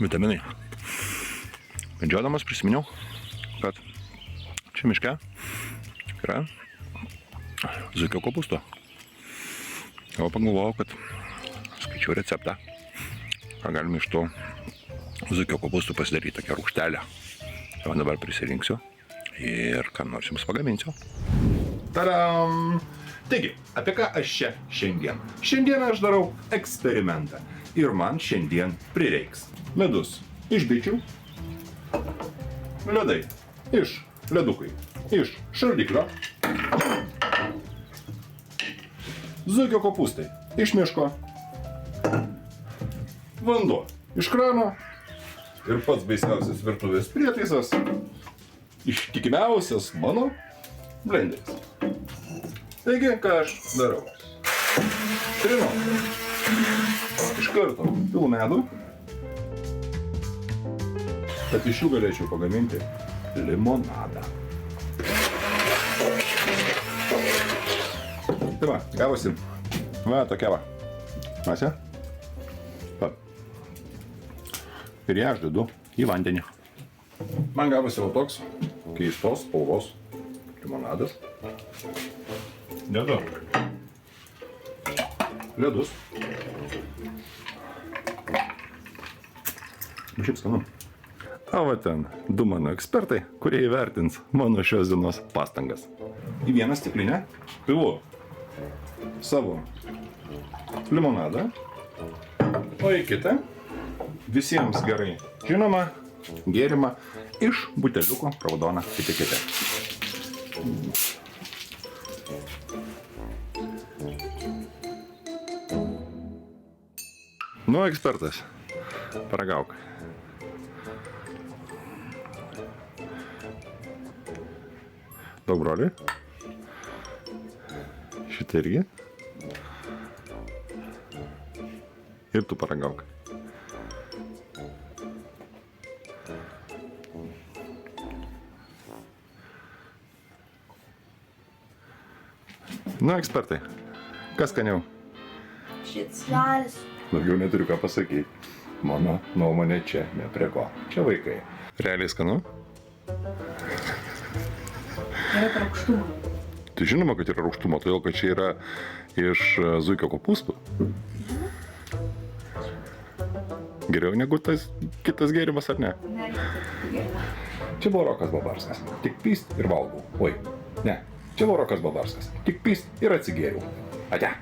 vitaminai. Medžiodamas prisiminiau, kad čia miške yra zuikio kopūsto. Jau pagalvojau, kad skaičiau receptą, ką galime iš to zuikio kopūstų pasidaryti tokią rūgštelę. Jau dabar prisirinksiu ir ką nors jums pagaminsiu. Tadam! Taigi, apie ką aš čia šiandien? Šiandien aš darau eksperimentą. Ir man šiandien prireiks ledus iš bičių, ledai iš ledukai, iš šaldiklio, zuikio kopūstai iš miško, vanduo iš krano ir pats baisiausias virtuvės prietaisas, ištikimiausias mano blenderis. Taigi, ką aš darau? Trinu. Iš karto pilu medų, kad iš jų galėčiau pagaminti limonadą. Tai va, gavosi va tokia va masė. Va. Ir ją aš dedu į vandenį. Man gavosi va toks keistos spalvos limonadas. Dedu ledus. Šiaip skanu. O va ten du mano ekspertai, kurie įvertins mano šios dienos pastangas. Į vieną stiklinę pilu savo limonadą, o į kitą visiems gerai žinoma gėrimą iš buteliuko raudona etiketė. Nu, ekspertas, paragauk. Daug broliai. Šitą irgi. Ir tu paragauk. Nu, ekspertai, kas skaniau? Šits žalis. Daugiau neturiu ką pasakyti. Mano nuomonė čia ne prie ko. Čia vaikai. Realiai skanu? Yra rūgštumo. Tai žinoma, kad yra rūgštumo, todėl kad čia yra iš zuikio kopūstų. Geriau negu tas kitas gėrimas, ar ne? Nereikia. Čia buvo Rokas Babarskas. Tik pyst ir valgau. Oi, ne. Čia buvo Rokas Babarskas. Tik pyst ir atsigėriau. Ate.